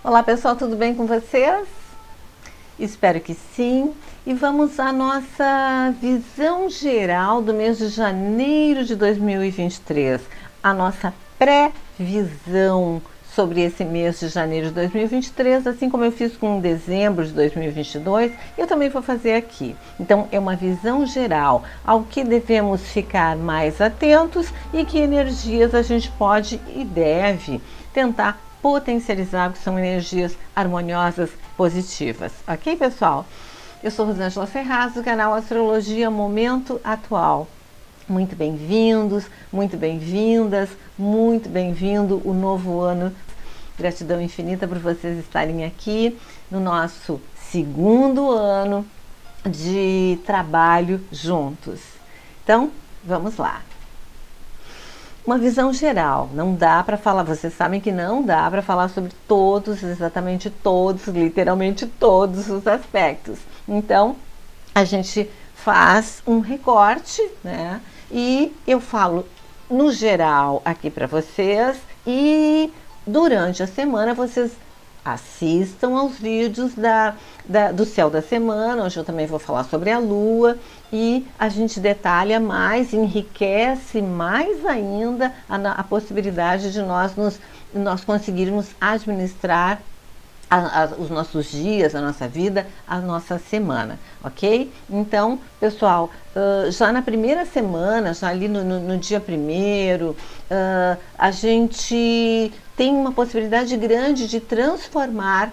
Olá pessoal, tudo bem com vocês? Espero que sim. E vamos à nossa visão geral do mês de janeiro de 2023, a nossa pré-visão sobre esse mês de janeiro de 2023, assim como eu fiz com dezembro de 2022, eu também vou fazer aqui. Então é uma visão geral ao que devemos ficar mais atentos e que energias a gente pode e deve tentar potencializar, que são energias harmoniosas, positivas. Ok, pessoal? Eu sou Rosângela Ferraz, do canal Astrologia Momento Atual. Muito bem-vindos, muito bem-vindas, muito bem-vindo o novo ano. Gratidão infinita por vocês estarem aqui no nosso segundo ano de trabalho juntos. Então, vamos lá. Uma visão geral, não dá para falar, vocês sabem que não dá para falar sobre todos, exatamente todos, literalmente todos os aspectos. Então, a gente faz um recorte, né? E eu falo no geral aqui para vocês e durante a semana vocês assistam aos vídeos do céu da semana, onde eu também vou falar sobre a lua e a gente detalha mais, enriquece mais ainda a possibilidade de nós conseguirmos administrar os nossos dias, a nossa vida, a nossa semana, ok? Então, pessoal, já na primeira semana, já ali no dia primeiro, a gente tem uma possibilidade grande de transformar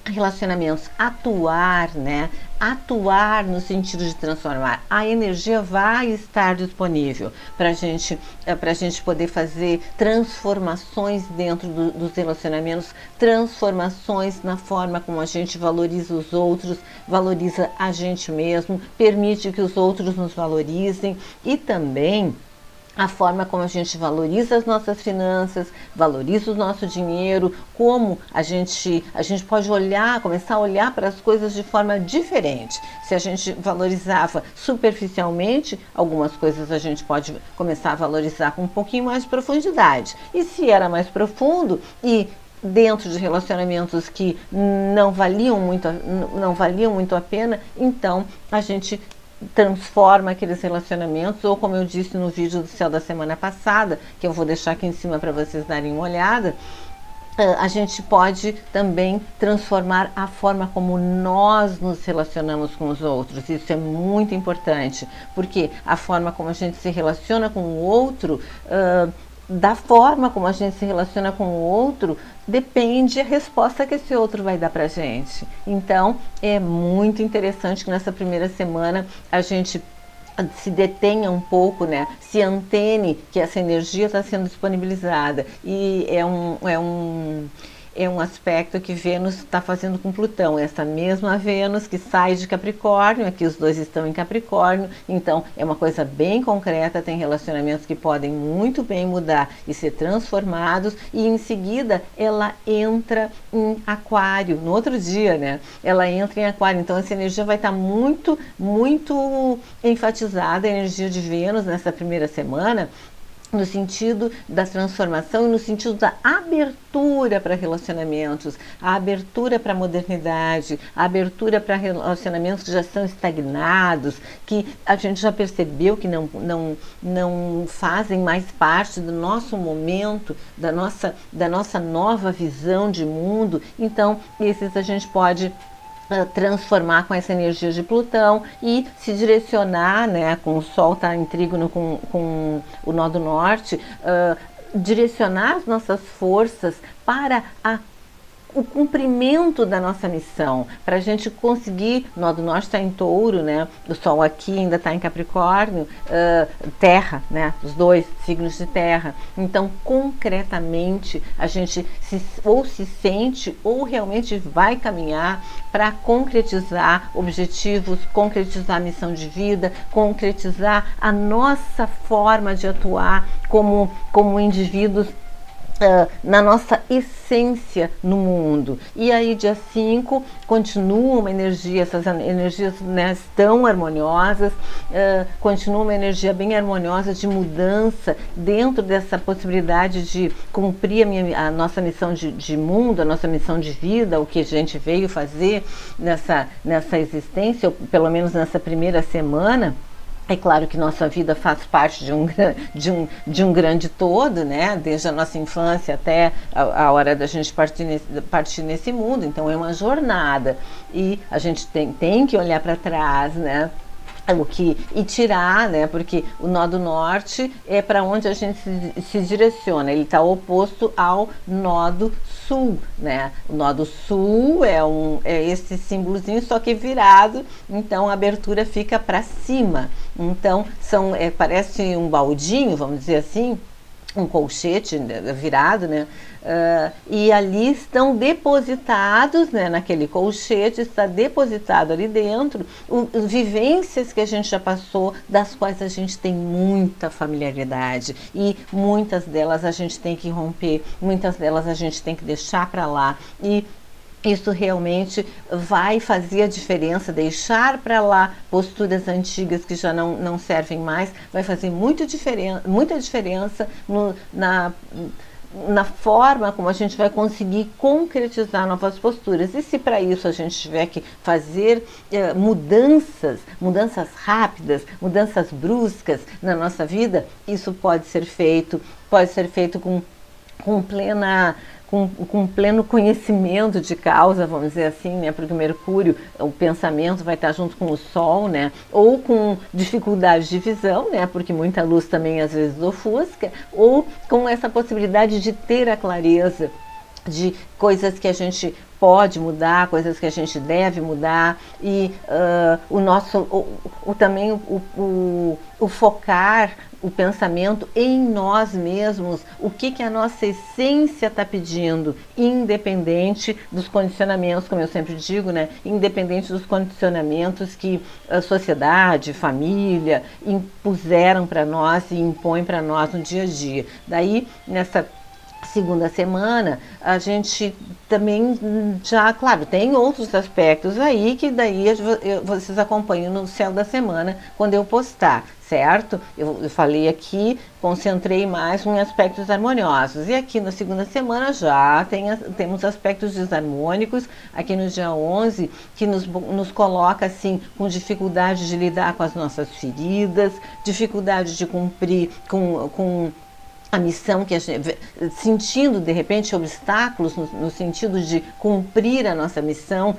relacionamentos, atuar, né? Atuar no sentido de transformar. A energia vai estar disponível para a gente poder fazer transformações dentro dos relacionamentos, transformações na forma como a gente valoriza os outros, valoriza a gente mesmo, permite que os outros nos valorizem e também a forma como a gente valoriza as nossas finanças, valoriza o nosso dinheiro, como a gente pode começar a olhar para as coisas de forma diferente. Se a gente valorizava superficialmente, algumas coisas a gente pode começar a valorizar com um pouquinho mais de profundidade. E se era mais profundo e dentro de relacionamentos que não valiam muito a pena, então a gente transforma aqueles relacionamentos, ou como eu disse no vídeo do céu da semana passada, que eu vou deixar aqui em cima para vocês darem uma olhada, a gente pode também transformar a forma como nós nos relacionamos com os outros. Isso é muito importante, porque a forma como a gente se relaciona com o outro, da forma como a gente se relaciona com o outro, depende a resposta que esse outro vai dar pra gente. Então, é muito interessante que nessa primeira semana a gente se detenha um pouco, né? Se antene que essa energia está sendo disponibilizada. E é um aspecto que Vênus está fazendo com Plutão, essa mesma Vênus que sai de Capricórnio, aqui os dois estão em Capricórnio, então é uma coisa bem concreta, tem relacionamentos que podem muito bem mudar e ser transformados, e em seguida ela entra em Aquário, no outro dia, né? Ela entra em Aquário, então essa energia vai estar muito, muito enfatizada, a energia de Vênus nessa primeira semana, no sentido da transformação e no sentido da abertura para relacionamentos, a abertura para a modernidade, a abertura para relacionamentos que já estão estagnados, que a gente já percebeu que não fazem mais parte do nosso momento, da nossa nova visão de mundo. Então, esses a gente pode transformar com essa energia de Plutão e se direcionar, né, com o Sol está em trígono com o nó do norte, direcionar as nossas forças para o cumprimento da nossa missão, para a gente conseguir. O nó do norte está em Touro, né? O Sol aqui ainda está em Capricórnio, Terra, né? Os dois signos de Terra. Então, concretamente, a gente ou se sente ou realmente vai caminhar para concretizar objetivos, concretizar a missão de vida, concretizar a nossa forma de atuar como indivíduos na nossa essência no mundo. E aí, dia 5, continua uma energia, essas energias, né, estão harmoniosas, continua uma energia bem harmoniosa de mudança dentro dessa possibilidade de cumprir a nossa missão de mundo, a nossa missão de vida, o que a gente veio fazer nessa existência, ou pelo menos nessa primeira semana. É claro que nossa vida faz parte de um grande todo, né? Desde a nossa infância até a hora da gente partir nesse mundo. Então é uma jornada e a gente tem que olhar para trás, né? E tirar, né? Porque o nó do norte é para onde a gente se direciona. Ele está oposto ao nó do sul, né? O nó do sul é esse símbolozinho, só que virado. Então a abertura fica para cima. Então parece um baldinho, vamos dizer assim, um colchete virado, né? E ali estão depositados, né, naquele colchete, está depositado ali dentro vivências que a gente já passou, das quais a gente tem muita familiaridade e muitas delas a gente tem que romper, muitas delas a gente tem que deixar para lá e isso realmente vai fazer a diferença, deixar para lá posturas antigas que já não servem mais, vai fazer muita diferença na forma como a gente vai conseguir concretizar novas posturas. E se para isso a gente tiver que fazer mudanças rápidas, mudanças bruscas na nossa vida, isso pode ser feito com pleno conhecimento de causa, vamos dizer assim, né? Porque o Mercúrio, o pensamento vai estar junto com o Sol, né? Ou com dificuldade de visão, né? Porque muita luz também às vezes ofusca, ou com essa possibilidade de ter a clareza de coisas que a gente pode mudar, coisas que a gente deve mudar e o focar o pensamento em nós mesmos, o que a nossa essência está pedindo, independente dos condicionamentos, como eu sempre digo, né? Independente dos condicionamentos que a sociedade, família impuseram para nós e impõem para nós no dia a dia. Daí, nessa segunda semana, a gente também já, claro, tem outros aspectos aí que daí vocês acompanham no céu da semana quando eu postar, certo? Eu falei aqui, concentrei mais em aspectos harmoniosos e aqui na segunda semana já temos aspectos desarmônicos, aqui no dia 11, que nos coloca assim com dificuldade de lidar com as nossas feridas, dificuldade de cumprir com a missão que a gente, sentindo de repente obstáculos no sentido de cumprir a nossa missão,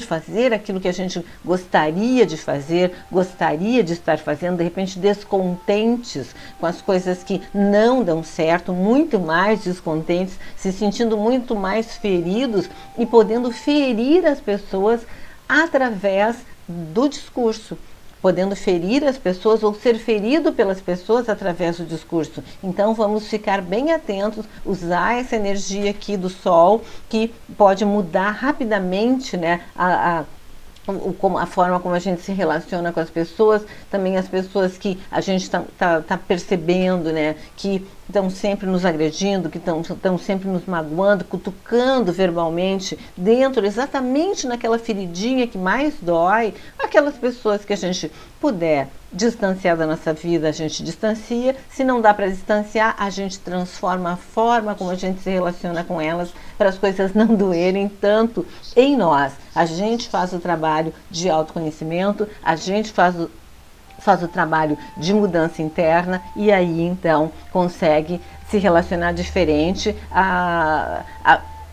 fazer aquilo que a gente gostaria de fazer, gostaria de estar fazendo, de repente descontentes com as coisas que não dão certo, muito mais descontentes, se sentindo muito mais feridos e podendo ferir as pessoas através do discurso, podendo ferir as pessoas ou ser ferido pelas pessoas através do discurso. Então vamos ficar bem atentos, usar essa energia aqui do Sol, que pode mudar rapidamente, né, a forma como a gente se relaciona com as pessoas, também as pessoas que a gente está percebendo, né, que estão sempre nos agredindo, que estão sempre nos magoando, cutucando verbalmente, exatamente naquela feridinha que mais dói, aquelas pessoas que a gente puder distanciar da nossa vida, a gente distancia, se não dá para distanciar, a gente transforma a forma como a gente se relaciona com elas, para as coisas não doerem tanto em nós. A gente faz o trabalho de autoconhecimento, a gente faz o trabalho de mudança interna e aí então consegue se relacionar diferente.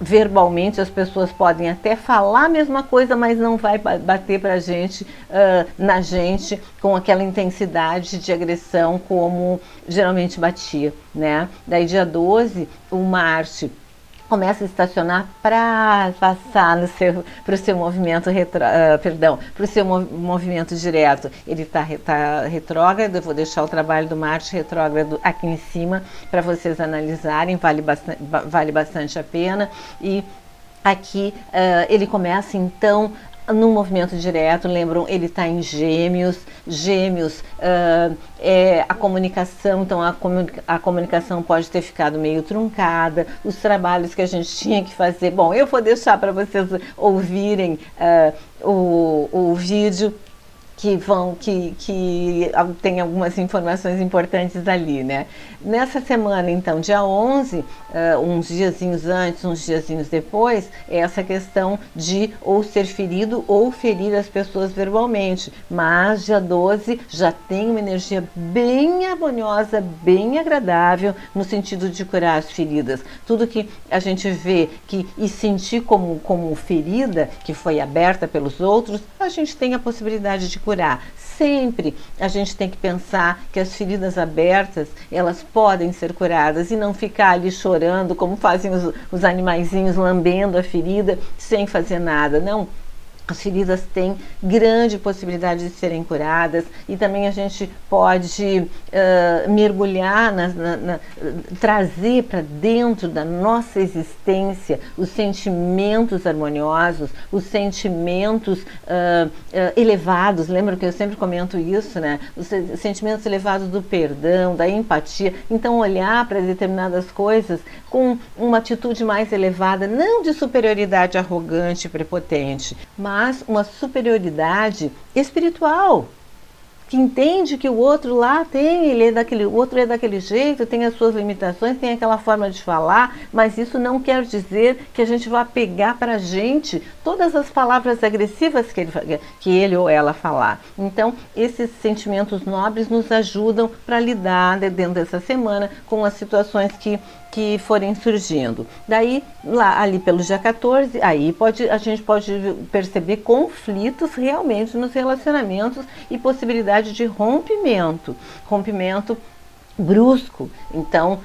Verbalmente as pessoas podem até falar a mesma coisa, mas não vai bater na gente com aquela intensidade de agressão como geralmente batia, né? Daí dia 12, o Marte começa a estacionar para passar para o seu movimento para o seu movimento direto. Ele está retrógrado. Eu vou deixar o trabalho do Marte retrógrado aqui em cima para vocês analisarem, vale bastante a pena. E aqui ele começa então no movimento direto, lembram, ele está em Gêmeos. Gêmeos é a comunicação, então a comunicação pode ter ficado meio truncada, os trabalhos que a gente tinha que fazer. Bom, eu vou deixar para vocês ouvirem o vídeo que tem algumas informações importantes ali, né? Nessa semana, então, dia 11, uns diazinhos antes, uns diazinhos depois, é essa questão de ou ser ferido ou ferir as pessoas verbalmente. Mas dia 12 já tem uma energia bem harmoniosa, bem agradável, no sentido de curar as feridas. Tudo que a gente vê e sentir como ferida, que foi aberta pelos outros, a gente tem a possibilidade de curar. Sempre a gente tem que pensar que as feridas abertas, elas podem ser curadas e não ficar ali chorando, como fazem os animaizinhos, lambendo a ferida sem fazer nada. Não. As feridas têm grande possibilidade de serem curadas e também a gente pode mergulhar, trazer para dentro da nossa existência os sentimentos harmoniosos, os sentimentos elevados. Lembra que eu sempre comento isso, né? Os sentimentos elevados do perdão, da empatia. Então, olhar para determinadas coisas com uma atitude mais elevada, não de superioridade arrogante e prepotente, mas uma superioridade espiritual, que entende que o outro lá o outro é daquele jeito, tem as suas limitações, tem aquela forma de falar, mas isso não quer dizer que a gente vá pegar para a gente todas as palavras agressivas que ele ou ela falar. Então, esses sentimentos nobres nos ajudam para lidar dentro dessa semana com as situações que forem surgindo. Daí, ali pelo dia 14, aí a gente pode perceber conflitos realmente nos relacionamentos e possibilidade de rompimento brusco. Então,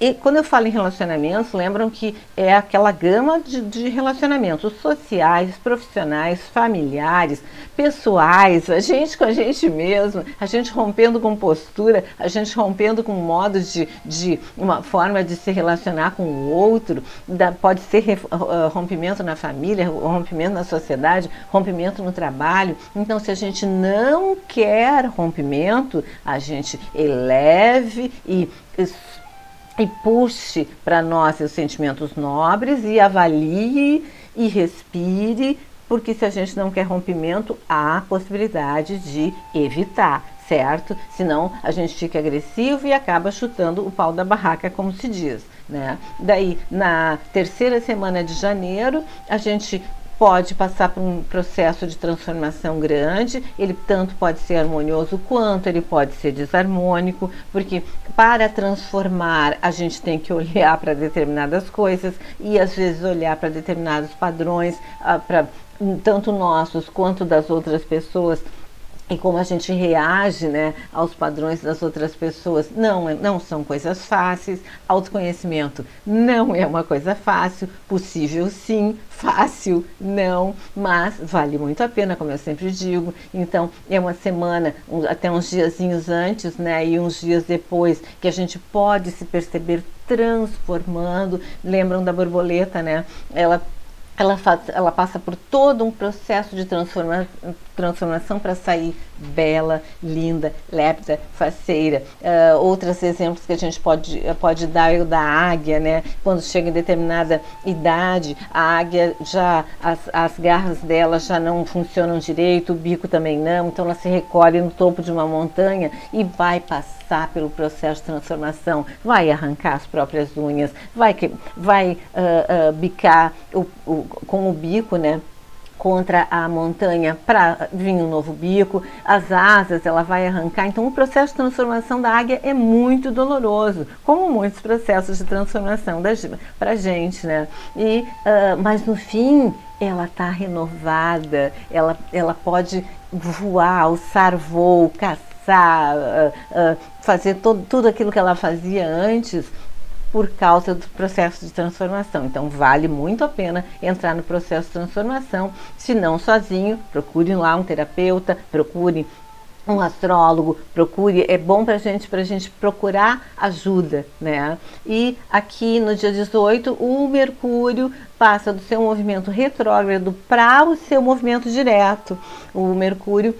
e quando eu falo em relacionamentos, lembram que é aquela gama de relacionamentos sociais, profissionais, familiares, pessoais, a gente com a gente mesmo, a gente rompendo com postura, a gente rompendo com modos de uma forma de se relacionar com o outro, pode ser rompimento na família, rompimento na sociedade, rompimento no trabalho. Então, se a gente não quer rompimento, a gente eleve e puxe para nós os sentimentos nobres e avalie e respire, porque se a gente não quer rompimento, há possibilidade de evitar, certo? Senão a gente fica agressivo e acaba chutando o pau da barraca, como se diz, né? Daí, na terceira semana de janeiro, a gente pode passar por um processo de transformação grande. Ele tanto pode ser harmonioso quanto ele pode ser desarmônico, porque para transformar a gente tem que olhar para determinadas coisas e às vezes olhar para determinados padrões, tanto nossos quanto das outras pessoas. E como a gente reage, né, aos padrões das outras pessoas, não são coisas fáceis. Autoconhecimento não é uma coisa fácil, possível sim, fácil não, mas vale muito a pena, como eu sempre digo. Então é uma semana, até uns diazinhos antes, né, e uns dias depois, que a gente pode se perceber transformando. Lembram da borboleta, né? Ela passa por todo um processo de transformação para sair bela, linda, lépida, faceira. Outros exemplos que a gente pode dar é o da águia, né? Quando chega em determinada idade, a águia as garras dela já não funcionam direito, o bico também não, então ela se recolhe no topo de uma montanha e vai passar pelo processo de transformação, vai arrancar as próprias unhas, vai bicar com o bico, né, contra a montanha para vir um novo bico, as asas ela vai arrancar. Então o processo de transformação da águia é muito doloroso, como muitos processos de transformação para a gente, né? Mas no fim ela está renovada, ela pode voar, alçar voo, caçar, fazer tudo aquilo que ela fazia antes, por causa do processo de transformação. Então vale muito a pena entrar no processo de transformação. Se não sozinho, procure lá um terapeuta, procure um astrólogo, procure, é bom para gente procurar ajuda, né? E aqui no dia 18, o Mercúrio passa do seu movimento retrógrado para o seu movimento direto. O Mercúrio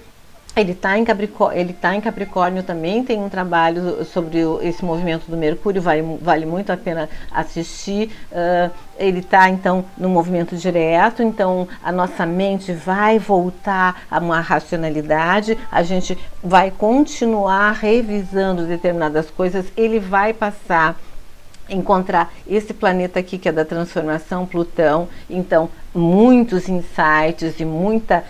ele está em Capricórnio também, tem um trabalho sobre esse movimento do Mercúrio, vale muito a pena assistir. Ele está, então, no movimento direto, então a nossa mente vai voltar a uma racionalidade, a gente vai continuar revisando determinadas coisas, ele vai passar encontrar esse planeta aqui que é da transformação, Plutão, então muitos insights e muita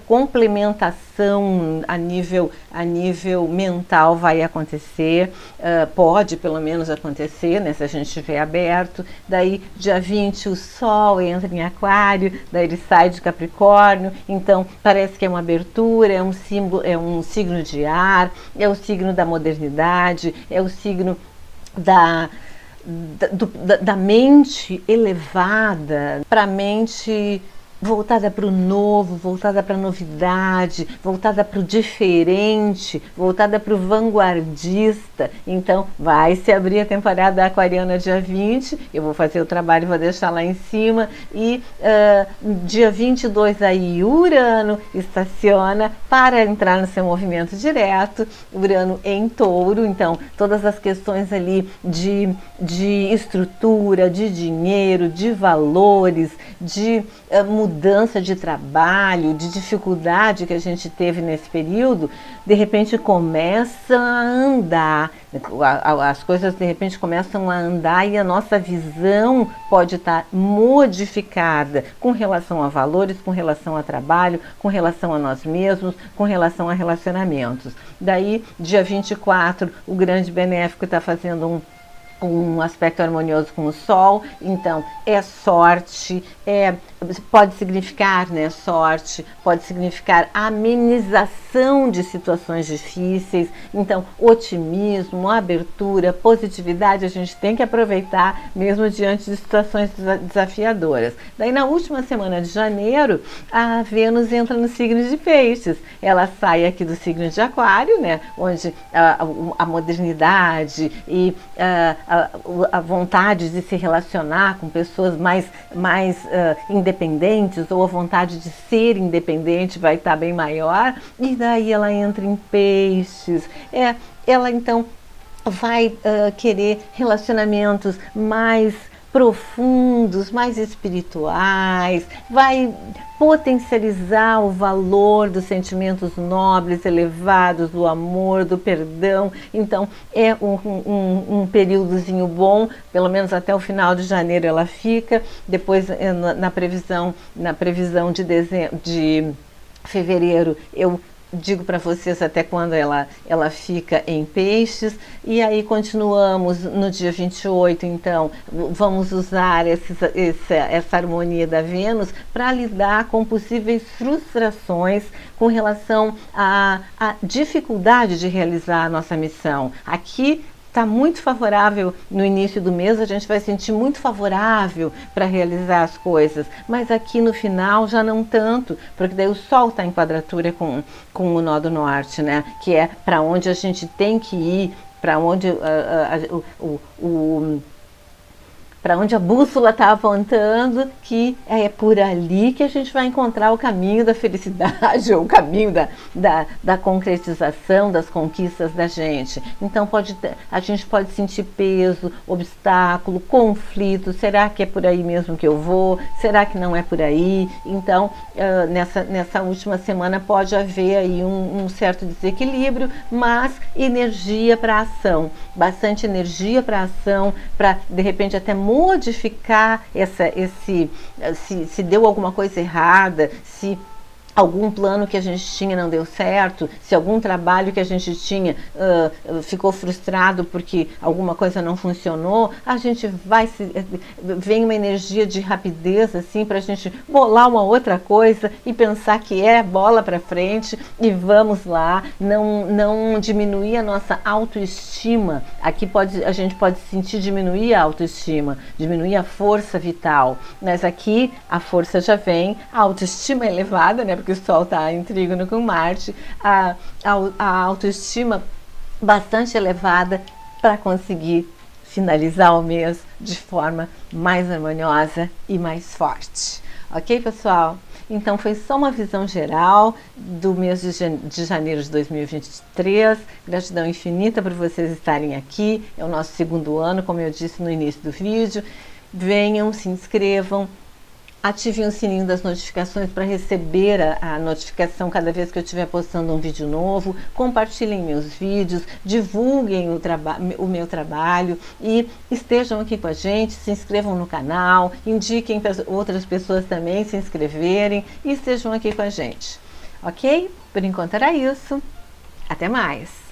complementação a nível mental vai acontecer, pode pelo menos acontecer, né, se a gente estiver aberto. Daí dia 20 o Sol entra em Aquário, daí ele sai de Capricórnio, então parece que é uma abertura, é um símbolo, é um signo de ar, é o signo da modernidade, é o signo da mente elevada para a mente voltada para o novo, voltada para a novidade, voltada para o diferente, voltada para o vanguardista. Então vai se abrir a temporada aquariana dia 20, eu vou fazer o trabalho, vou deixar lá em cima, e dia 22 aí Urano estaciona para entrar no seu movimento direto, Urano em Touro, então todas as questões ali de estrutura, de dinheiro, de valores, de mudança de trabalho, de dificuldade que a gente teve nesse período, de repente começam a andar, as coisas de repente começam a andar e a nossa visão pode estar modificada com relação a valores, com relação a trabalho, com relação a nós mesmos, com relação a relacionamentos. Daí, dia 24, o grande benéfico está fazendo um aspecto harmonioso com o Sol, então é sorte, pode significar, né, sorte, pode significar amenização de situações difíceis, então otimismo, abertura, positividade, a gente tem que aproveitar mesmo diante de situações desafiadoras. Daí na última semana de janeiro, a Vênus entra no signo de Peixes, ela sai aqui do signo de Aquário, né, onde a modernidade e a vontade de se relacionar com pessoas mais independentes, ou a vontade de ser independente vai estar bem maior, e daí ela entra em Peixes. Ela então vai querer relacionamentos mais profundos, mais espirituais, vai potencializar o valor dos sentimentos nobres, elevados, do amor, do perdão. Então é um períodozinho bom, pelo menos até o final de janeiro ela fica, depois na previsão de fevereiro eu digo para vocês até quando ela fica em Peixes, e aí continuamos no dia 28, então vamos usar essa harmonia da Vênus para lidar com possíveis frustrações com relação à dificuldade de realizar a nossa missão. Aqui está muito favorável no início do mês, a gente vai sentir muito favorável para realizar as coisas, mas aqui no final já não tanto, porque daí o Sol está em quadratura com o nó do norte, né? Que é para onde a gente tem que ir, para onde para onde a bússola está apontando, que é por ali que a gente vai encontrar o caminho da felicidade, ou o caminho da concretização das conquistas da gente. Então a gente pode sentir peso, obstáculo, conflito. Será que é por aí mesmo que eu vou? Será que não é por aí? Então nessa última semana pode haver aí um certo desequilíbrio, mas energia para ação, bastante energia para ação, para de repente até modificar se deu alguma coisa errada, se algum plano que a gente tinha não deu certo, se algum trabalho que a gente tinha ficou frustrado porque alguma coisa não funcionou, a gente vem uma energia de rapidez assim para a gente bolar uma outra coisa e pensar que é bola para frente e vamos lá, não diminuir a nossa autoestima. Aqui a gente pode sentir diminuir a autoestima, diminuir a força vital, mas aqui a força já vem, a autoestima é elevada, né? porque o Sol está em trígono com Marte, a autoestima bastante elevada para conseguir finalizar o mês de forma mais harmoniosa e mais forte. Ok, pessoal? Então foi só uma visão geral do mês de janeiro de 2023. Gratidão infinita por vocês estarem aqui. É o nosso segundo ano, como eu disse no início do vídeo. Venham, se inscrevam, ativem o sininho das notificações para receber a notificação cada vez que eu estiver postando um vídeo novo. Compartilhem meus vídeos, divulguem o meu trabalho e estejam aqui com a gente, se inscrevam no canal, indiquem para outras pessoas também se inscreverem e estejam aqui com a gente. Ok? Por enquanto era isso. Até mais!